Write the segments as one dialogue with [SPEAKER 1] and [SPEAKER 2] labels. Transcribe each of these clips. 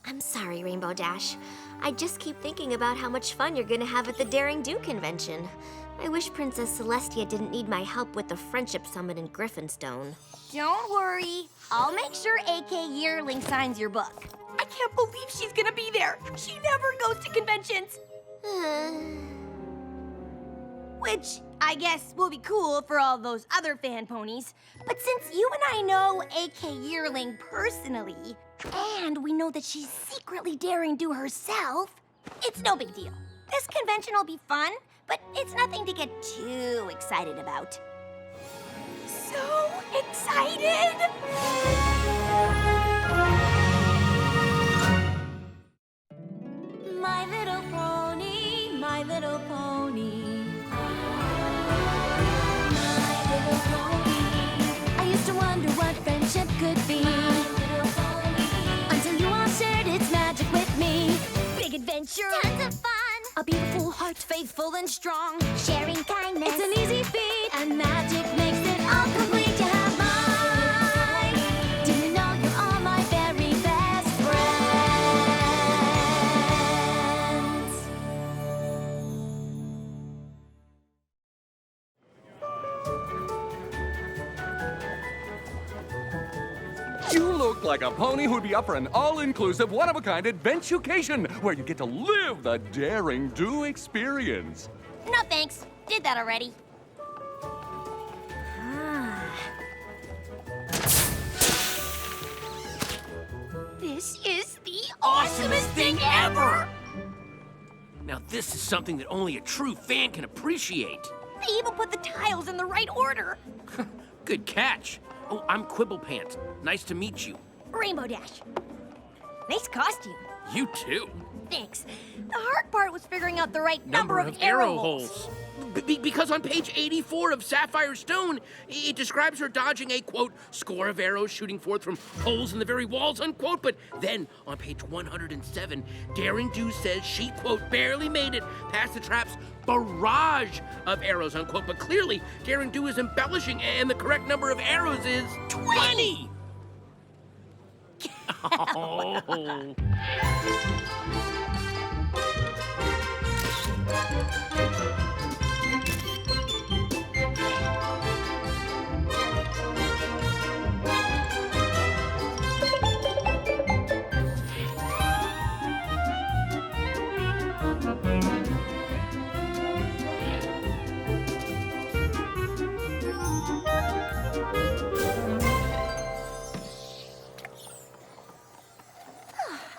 [SPEAKER 1] I'm sorry, Rainbow Dash. I just keep thinking about how much fun you're gonna have at the Daring Do convention. I wish Princess Celestia didn't need my help with the Friendship Summit in Griffinstone.
[SPEAKER 2] Don't worry. I'll make sure AK Yearling signs your book. I can't believe she's gonna be there. She never goes to conventions. Which I guess will be cool for all those other fan ponies. But since you and I know AK Yearling personally, and we know that she's secretly Daring Do herself, it's no big deal. This convention will be fun, but it's nothing to get too excited about. So excited! My little pony, my little pony. My little pony. I used to wonder what friendship could be. My little pony. Until you all shared its magic with me. Big adventure. Tons of fun. A beautiful heart, faithful and strong. Sharing kindness. It's an easy feat. And magic makes it all complete. You have mine. Do you know you're all my very best friends?
[SPEAKER 3] You look like a pony who'd be up for an all-inclusive, one-of-a-kind adventucation where you get to live the Daring Do experience.
[SPEAKER 2] No thanks. Did that already. This is the awesomest thing ever!
[SPEAKER 4] Now this is something that only a true fan can appreciate.
[SPEAKER 2] They even put the tiles in the right order.
[SPEAKER 4] Good catch. Oh, I'm Quibble Pants. Nice to meet you.
[SPEAKER 2] Rainbow Dash. Nice costume.
[SPEAKER 4] You too.
[SPEAKER 2] Thanks. The hard part was figuring out the right number of arrow holes.
[SPEAKER 4] Because on page 84 of Sapphire Stone, it describes her dodging a, quote, score of arrows shooting forth from holes in the very walls, unquote. But then on page 107, Daring Do says she, quote, barely made it past the trap's barrage of arrows, unquote. But clearly, Daring Do is embellishing, and the correct number of arrows is 20! Oh.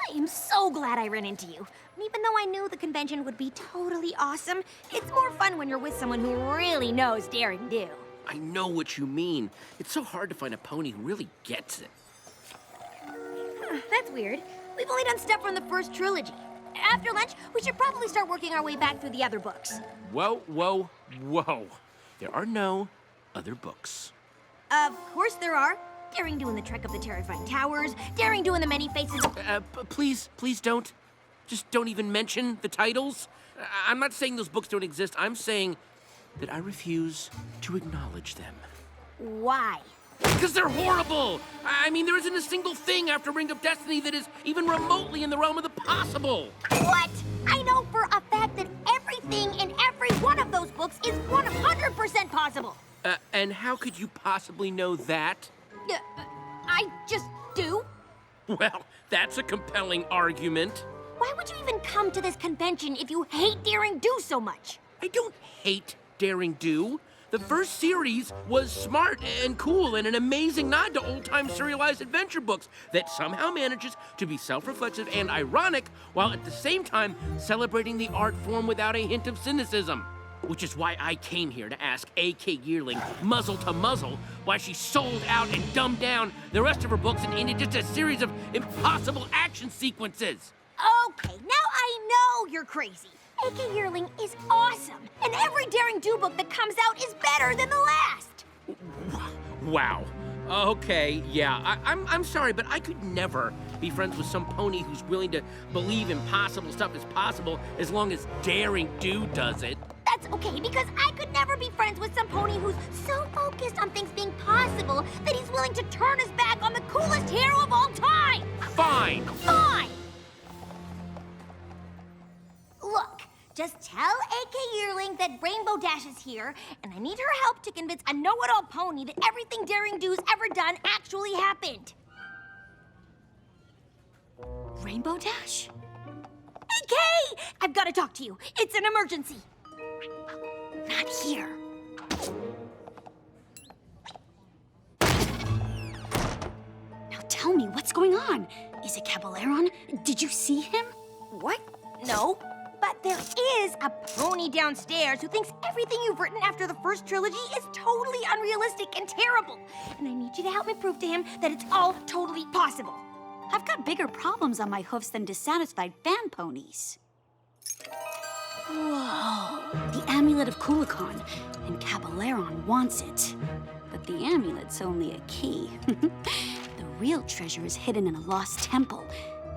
[SPEAKER 2] I am so glad I ran into you. And even though I knew the convention would be totally awesome, it's more fun when you're with someone who really knows Daring Do.
[SPEAKER 4] I know what you mean. It's so hard to find a pony who really gets it.
[SPEAKER 2] That's weird. We've only done stuff from the first trilogy. After lunch, we should probably start working our way back through the other books.
[SPEAKER 4] Whoa, whoa, whoa. There are no other books.
[SPEAKER 2] Of course there are. Daring Do in the Trek of the Terrifying Towers, Daring Do in the Many Faces of...
[SPEAKER 4] Please don't. Just don't even mention the titles. I'm not saying those books don't exist. I'm saying that I refuse to acknowledge them.
[SPEAKER 2] Why?
[SPEAKER 4] Because they're horrible! I mean, there isn't a single thing after Ring of Destiny that is even remotely in the realm of the possible.
[SPEAKER 2] What? I know for a fact that everything in every one of those books is 100% possible.
[SPEAKER 4] And how could you possibly know that?
[SPEAKER 2] I just do.
[SPEAKER 4] Well, that's a compelling argument.
[SPEAKER 2] Why would you even come to this convention if you hate Daring Do so much?
[SPEAKER 4] I don't hate Daring Do. The first series was smart and cool and an amazing nod to old-time serialized adventure books that somehow manages to be self-reflexive and ironic while at the same time celebrating the art form without a hint of cynicism. Which is why I came here to ask A.K. Yearling, muzzle to muzzle, why she sold out and dumbed down the rest of her books into just a series of impossible action sequences.
[SPEAKER 2] Okay, now I know you're crazy. A.K. Yearling is awesome, and every Daring Do book that comes out is better than the last.
[SPEAKER 4] Wow. Okay, yeah, I'm sorry, but I could never be friends with some pony who's willing to believe impossible stuff is possible as long as Daring Do does it.
[SPEAKER 2] That's okay, because I could never be friends with some pony who's so focused on things being possible that he's willing to turn his back on the coolest hero of all time!
[SPEAKER 4] Fine!
[SPEAKER 2] Fine! Just tell AK Yearling that Rainbow Dash is here, and I need her help to convince a know-it-all pony that everything Daring Do's ever done actually happened.
[SPEAKER 5] Rainbow Dash?
[SPEAKER 2] AK! I've got to talk to you. It's an emergency.
[SPEAKER 5] Not here. Now tell me, what's going on? Is it Caballeron? Did you see him?
[SPEAKER 2] What? No. But there is a pony downstairs who thinks everything you've written after the first trilogy is totally unrealistic and terrible. And I need you to help me prove to him that it's all totally possible.
[SPEAKER 5] I've got bigger problems on my hoofs than dissatisfied fan ponies. Whoa, the amulet of Kulikon, and Caballeron wants it. But the amulet's only a key. The real treasure is hidden in a lost temple,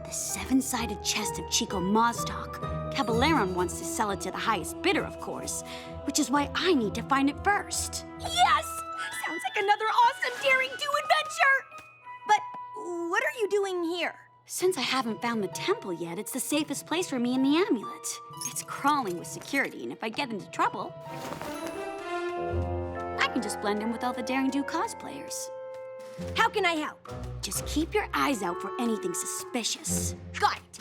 [SPEAKER 5] the seven-sided chest of Chico Mazdoc. Caballeron wants to sell it to the highest bidder, of course, which is why I need to find it first.
[SPEAKER 2] Yes! Sounds like another awesome Daring Do adventure! But what are you doing here?
[SPEAKER 5] Since I haven't found the temple yet, it's the safest place for me and the amulet. It's crawling with security, and if I get into trouble, I can just blend in with all the Daring Do cosplayers.
[SPEAKER 2] How can I help?
[SPEAKER 5] Just keep your eyes out for anything suspicious.
[SPEAKER 2] Got it.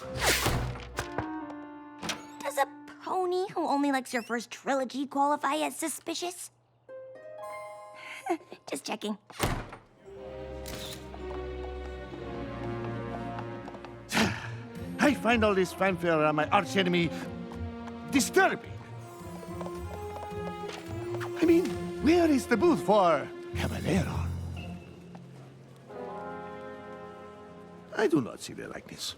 [SPEAKER 2] Does a pony who only likes your first trilogy qualify as suspicious? Just checking.
[SPEAKER 6] I find all this fanfare around my archenemy disturbing. I mean, where is the booth for Caballeron? I do not see the likeness.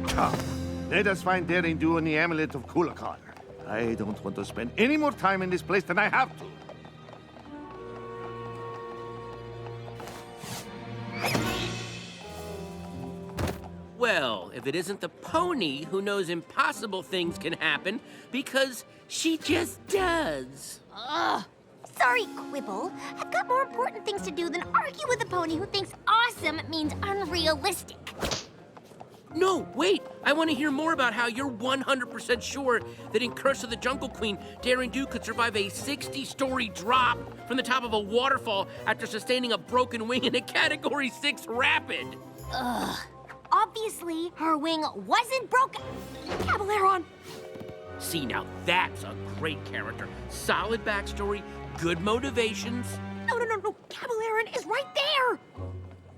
[SPEAKER 6] Come, let us find Daring Do and the amulet of Kulikon. I don't want to spend any more time in this place than I have to.
[SPEAKER 4] Well, if it isn't the pony who knows impossible things can happen, because she just does.
[SPEAKER 2] Ugh. Sorry, Quibble. I've got more important things to do than argue with a pony who thinks awesome means unrealistic.
[SPEAKER 4] No, wait! I want to hear more about how you're 100% sure that in Curse of the Jungle Queen, Daring Do could survive a 60-story drop from the top of a waterfall after sustaining a broken wing in a Category 6 rapid.
[SPEAKER 2] Ugh. Obviously, her wing wasn't broken. Caballeron!
[SPEAKER 4] See, now that's a great character. Solid backstory, good motivations.
[SPEAKER 2] No. Caballeron is right there.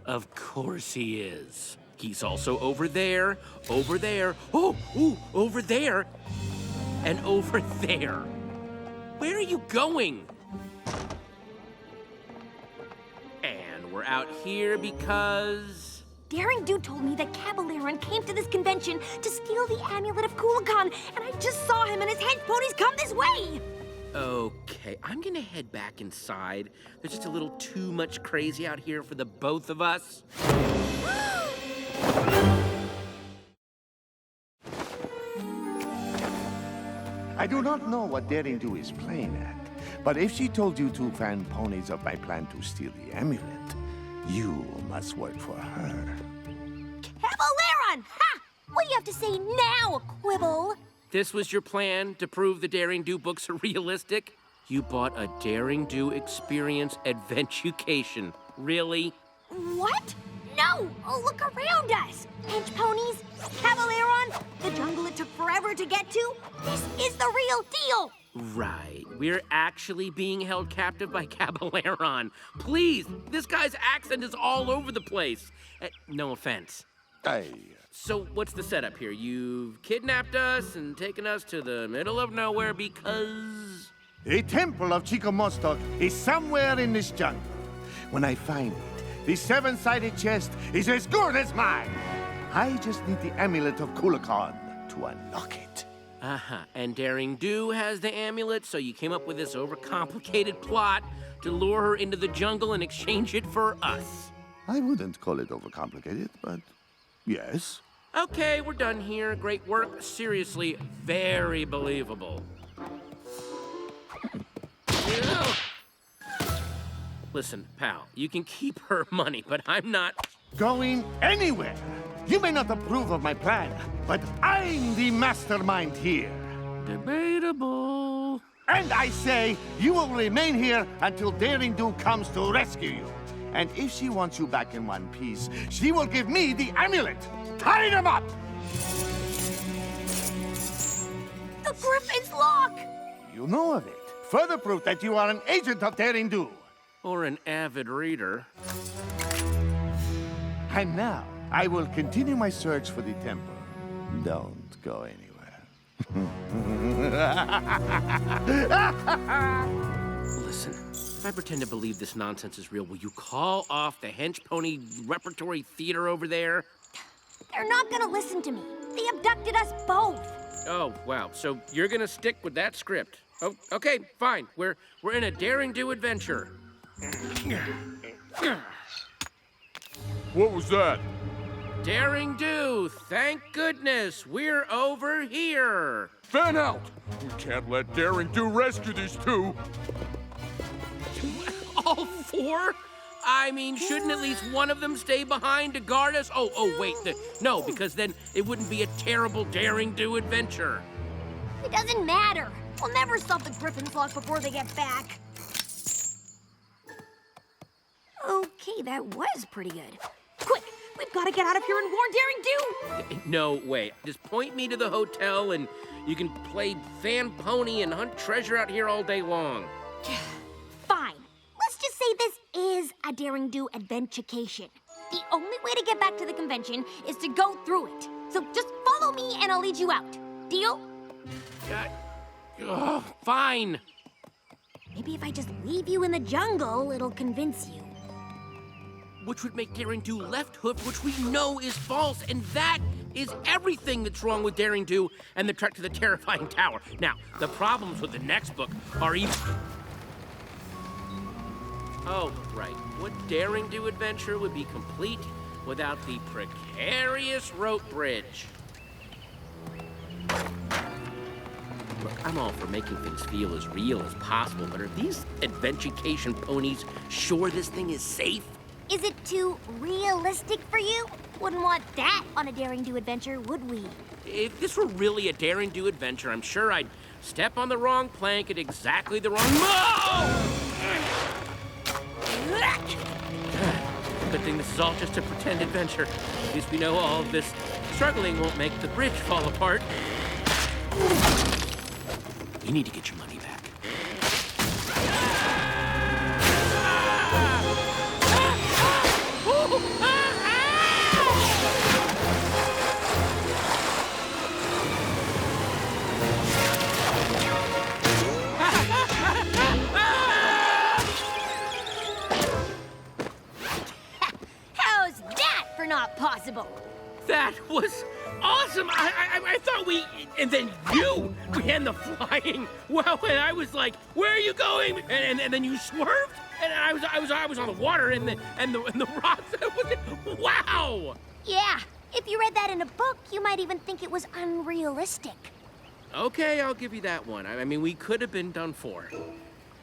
[SPEAKER 4] Of course he is. He's also over there, over there, over there, and over there. Where are you going? And we're out here because...
[SPEAKER 2] Daring Do told me that Caballeron came to this convention to steal the amulet of Kulikon, and I just saw him and his hench ponies come this way.
[SPEAKER 4] Okay, I'm gonna head back inside. There's just a little too much crazy out here for the both of us.
[SPEAKER 6] I do not know what Daring Do is playing at, but if she told you two fan ponies of my plan to steal the amulet, you must work for her.
[SPEAKER 2] Caballeron! Ha! What do you have to say now, Quibble?
[SPEAKER 4] This was your plan to prove the Daring Do books are realistic? You bought a Daring Do experience adventucation. Really?
[SPEAKER 2] What? No! Oh, look around us! Hench ponies, Caballeron, the jungle it took forever to get to. This is the real deal!
[SPEAKER 4] Right. We're actually being held captive by Caballeron. Please, this guy's accent is all over the place. No offense. So what's the setup here? You've kidnapped us and taken us to the middle of nowhere because...
[SPEAKER 6] A temple of Chico Mazdoc is somewhere in this jungle. When I find it, the seven-sided chest is as good as mine. I just need the amulet of Kulikon to unlock it.
[SPEAKER 4] And Daring Do has the amulet, so you came up with this overcomplicated plot to lure her into the jungle and exchange it for us.
[SPEAKER 6] I wouldn't call it overcomplicated, but yes.
[SPEAKER 4] Okay, we're done here. Great work. Seriously, very believable. Listen, pal, you can keep her money, but I'm not...
[SPEAKER 6] Going anywhere. You may not approve of my plan, but I'm the mastermind here.
[SPEAKER 4] Debatable.
[SPEAKER 6] And I say you will remain here until Daring Do comes to rescue you. And if she wants you back in one piece, she will give me the amulet. Tie them up!
[SPEAKER 2] The Griffin's lock!
[SPEAKER 6] You know of it. Further proof that you are an agent of Daring Do.
[SPEAKER 4] Or an avid reader.
[SPEAKER 6] And now, I will continue my search for the temple. Don't go anywhere.
[SPEAKER 4] Listen, if I pretend to believe this nonsense is real, will you call off the hench pony repertory theater over there?
[SPEAKER 2] They're not gonna listen to me. They abducted us both.
[SPEAKER 4] Oh, wow. So you're gonna stick with that script. Oh, okay, fine. We're in a Daring Do adventure.
[SPEAKER 3] What was that?
[SPEAKER 4] Daring Do, thank goodness, we're over here.
[SPEAKER 3] Fan out! We can't let Daring Do rescue these two.
[SPEAKER 4] All four? I mean, shouldn't at least one of them stay behind to guard us? Oh, wait, no, because then it wouldn't be a terrible Daring Do adventure.
[SPEAKER 2] It doesn't matter. We'll never stop the Griffin's lock before they get back.
[SPEAKER 1] Okay, that was pretty good.
[SPEAKER 2] Quick, we've got to get out of here and warn Daring Do.
[SPEAKER 4] No, wait, just point me to the hotel and you can play fan pony and hunt treasure out here all day long.
[SPEAKER 2] Fine. Let's just say this is a Daring Do adventurecation. The only way to get back to the convention is to go through it. So just follow me and I'll lead you out. Deal?
[SPEAKER 4] Fine.
[SPEAKER 2] Maybe if I just leave you in the jungle, it'll convince you.
[SPEAKER 4] Which would make Daring Do left hoof, which we know is false, and that is everything that's wrong with Daring Do and the trek to the terrifying tower. Now, the problems with the next book are even... Oh, right. What Daring Do adventure would be complete without the precarious rope bridge? Look, I'm all for making things feel as real as possible, but are these adventurecation ponies sure this thing is safe?
[SPEAKER 2] Is it too realistic for you? Wouldn't want that on a Daring Do adventure, would we?
[SPEAKER 4] If this were really a Daring Do adventure, I'm sure I'd step on the wrong plank at exactly the wrong... Good thing this is all just a pretend adventure. At least we know all of this struggling won't make the bridge fall apart. You need to get your money back.
[SPEAKER 2] How's that for not possible?
[SPEAKER 4] That was awesome! I thought we... And then you began the flying. Well, and I was like, where are you going? And then you swerved, and I was on the water, and the rocks. Wow!
[SPEAKER 2] Yeah, if you read that in a book, you might even think it was unrealistic.
[SPEAKER 4] Okay, I'll give you that one. I mean, we could have been done for.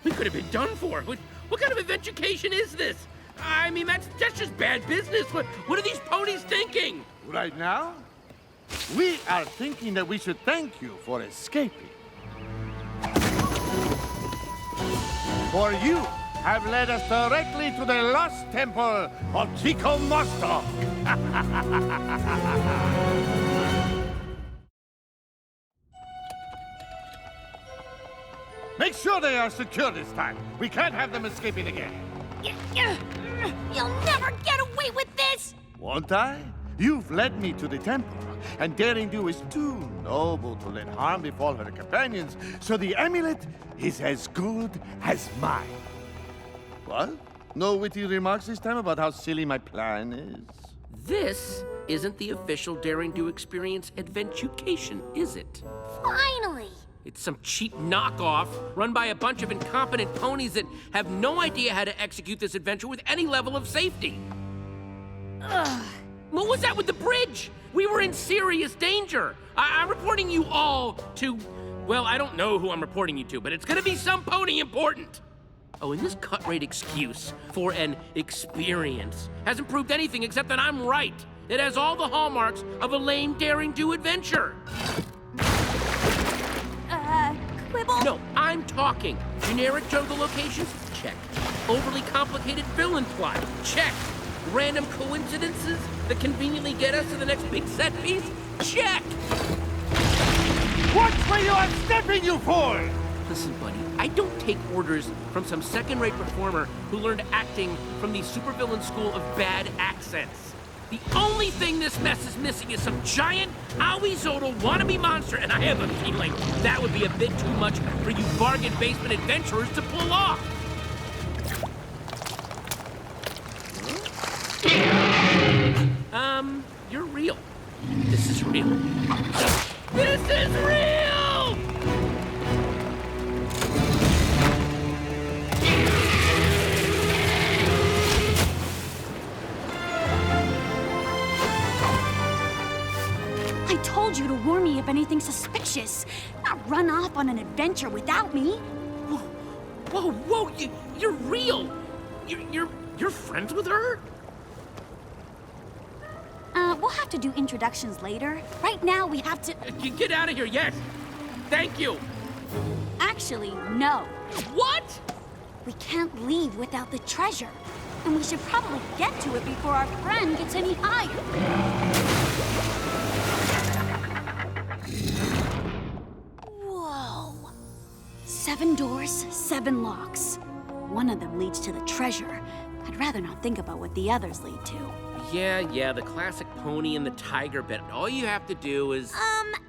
[SPEAKER 4] We could have been done for. What kind of adventurecation is this? I mean, that's just bad business. What are these ponies thinking?
[SPEAKER 6] Right now, we are thinking that we should thank you for escaping. For you have led us directly to the lost temple of Chico Mostok. Make sure they are secure this time. We can't have them escaping again.
[SPEAKER 2] You'll never get away with this!
[SPEAKER 6] Won't I? You've led me to the temple, and Daring Do is too noble to let harm befall her companions, so the amulet is as good as mine. What? No witty remarks this time about how silly my plan is?
[SPEAKER 4] This isn't the official Daring Do Experience adventurecation, is it?
[SPEAKER 2] Finally!
[SPEAKER 4] It's some cheap knockoff run by a bunch of incompetent ponies that have no idea how to execute this adventure with any level of safety.
[SPEAKER 2] Ugh.
[SPEAKER 4] What was that with the bridge? We were in serious danger. I'm reporting you all to... Well, I don't know who I'm reporting you to, but it's gonna be some pony important. Oh, and this cut-rate excuse for an experience hasn't proved anything except that I'm right. It has all the hallmarks of a lame daring-do adventure.
[SPEAKER 2] Quibble?
[SPEAKER 4] No, I'm talking. Generic jungle locations? Check. Overly complicated villain plot? Check. Random coincidences that conveniently get us to the next big set piece? Check.
[SPEAKER 6] What were you unstepping you for?
[SPEAKER 4] Listen, buddy, I don't take orders from some second-rate performer who learned acting from the supervillain school of bad accents. The only thing this mess is missing is some giant, owie-zodal wannabe monster, and I have a feeling that would be a bit too much for you bargain basement adventurers to pull off. You're real. This is real. This is real!
[SPEAKER 5] I told you to warn me if anything suspicious, not run off on an adventure without me.
[SPEAKER 4] Whoa, you're real! You're friends with her?
[SPEAKER 5] We'll have to do introductions later. Right now, we have to...
[SPEAKER 4] You get out of here, yes! Thank you!
[SPEAKER 5] Actually, no.
[SPEAKER 4] What?
[SPEAKER 5] We can't leave without the treasure. And we should probably get to it before our friend gets any higher. Whoa. 7 doors, 7 locks. One of them leads to the treasure. I'd rather not think about what the others lead to.
[SPEAKER 4] Yeah, the classic pony and the tiger bit. All you have to do is...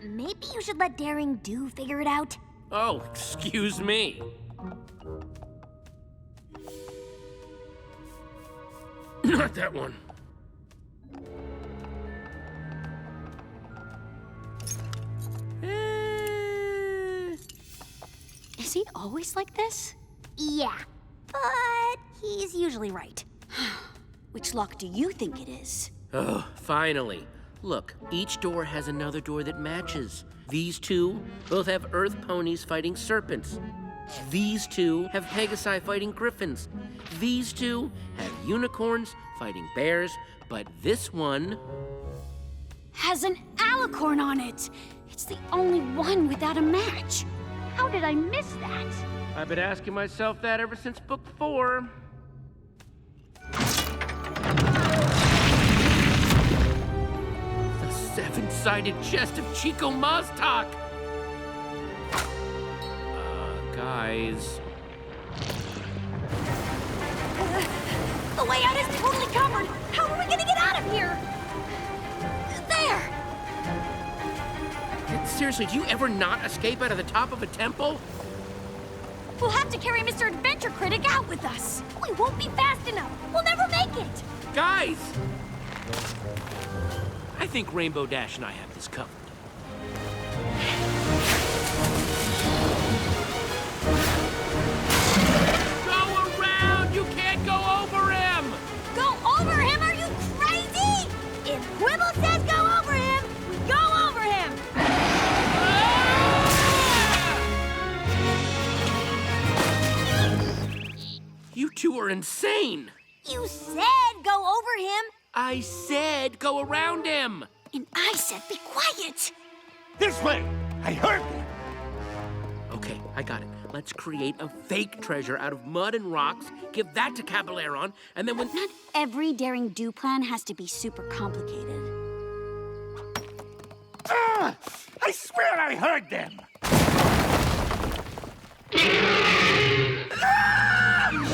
[SPEAKER 2] Maybe you should let Daring Do figure it out.
[SPEAKER 4] Oh, excuse me. Not that one.
[SPEAKER 5] Is he always like this?
[SPEAKER 2] Yeah, but he's usually right.
[SPEAKER 5] Which lock do you think it is?
[SPEAKER 4] Oh, finally. Look, each door has another door that matches. These two both have earth ponies fighting serpents. These two have pegasi fighting griffins. These two have unicorns fighting bears, but this one...
[SPEAKER 5] has an alicorn on it. It's the only one without a match. How did I miss that?
[SPEAKER 4] I've been asking myself that ever since book 4. The 7-sided chest of Chico Maztak! Guys...
[SPEAKER 2] The way out is totally covered. How are we gonna get out of here? There!
[SPEAKER 4] Seriously, do you ever not escape out of the top of a temple?
[SPEAKER 2] We'll have to carry Mr. Adventure Critic out with us. We won't be fast enough. We'll never make it.
[SPEAKER 4] Guys! I think Rainbow Dash and I have this covered. Go around! You can't go over him!
[SPEAKER 2] Go over him? Are you crazy? If Quibble says go over him, we go over him.
[SPEAKER 4] You two are insane!
[SPEAKER 2] You said go over him.
[SPEAKER 4] I said go around him!
[SPEAKER 5] And I said be quiet.
[SPEAKER 6] This way! I heard you!
[SPEAKER 4] Okay, I got it. Let's create a fake treasure out of mud and rocks, give that to Caballeron, and then when...
[SPEAKER 5] Not every Daring Do plan has to be super complicated.
[SPEAKER 6] Ah! I swear I heard them!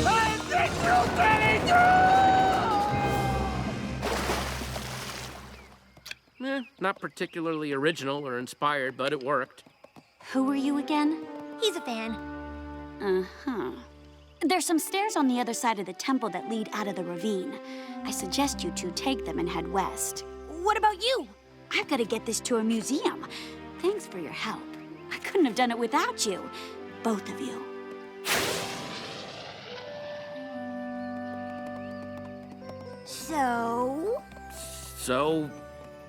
[SPEAKER 6] I think you can do!
[SPEAKER 4] Not particularly original or inspired, but it worked.
[SPEAKER 5] Who are you again?
[SPEAKER 2] He's a fan.
[SPEAKER 5] Uh-huh. There's some stairs on the other side of the temple that lead out of the ravine. I suggest you two take them and head west.
[SPEAKER 2] What about you?
[SPEAKER 5] I've got to get this to a museum. Thanks for your help. I couldn't have done it without you. Both of you.
[SPEAKER 4] So,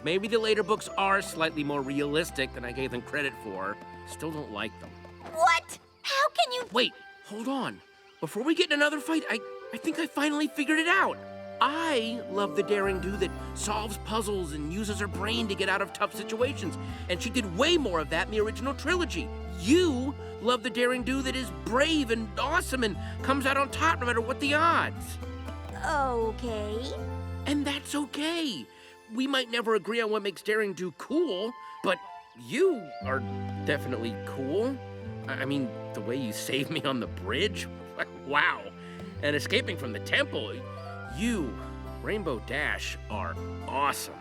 [SPEAKER 4] maybe the later books are slightly more realistic than I gave them credit for. Still don't like them.
[SPEAKER 2] What? How can you...
[SPEAKER 4] Wait, hold on. Before we get in another fight, I think I finally figured it out. I love the daring do that solves puzzles and uses her brain to get out of tough situations, and she did way more of that in the original trilogy. You love the daring do that is brave and awesome and comes out on top no matter what the odds.
[SPEAKER 2] Okay.
[SPEAKER 4] And that's okay. We might never agree on what makes daring do cool, but you are definitely cool. I mean, the way you saved me on the bridge, wow. And escaping from the temple, you, Rainbow Dash, are awesome.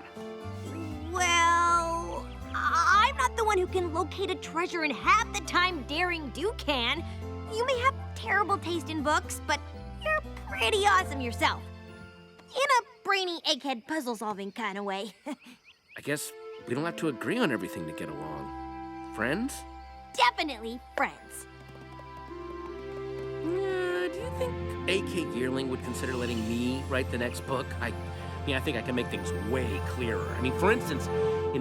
[SPEAKER 2] Well, I'm not the one who can locate a treasure, and half the time Daring Do can. You may have terrible taste in books, but you're pretty awesome yourself. In a brainy egghead puzzle-solving kind of way.
[SPEAKER 4] I guess we don't have to agree on everything to get along. Friends?
[SPEAKER 2] Definitely friends.
[SPEAKER 4] Do you think A.K. Yearling would consider letting me write the next book? I think I can make things way clearer. I mean, for instance, in the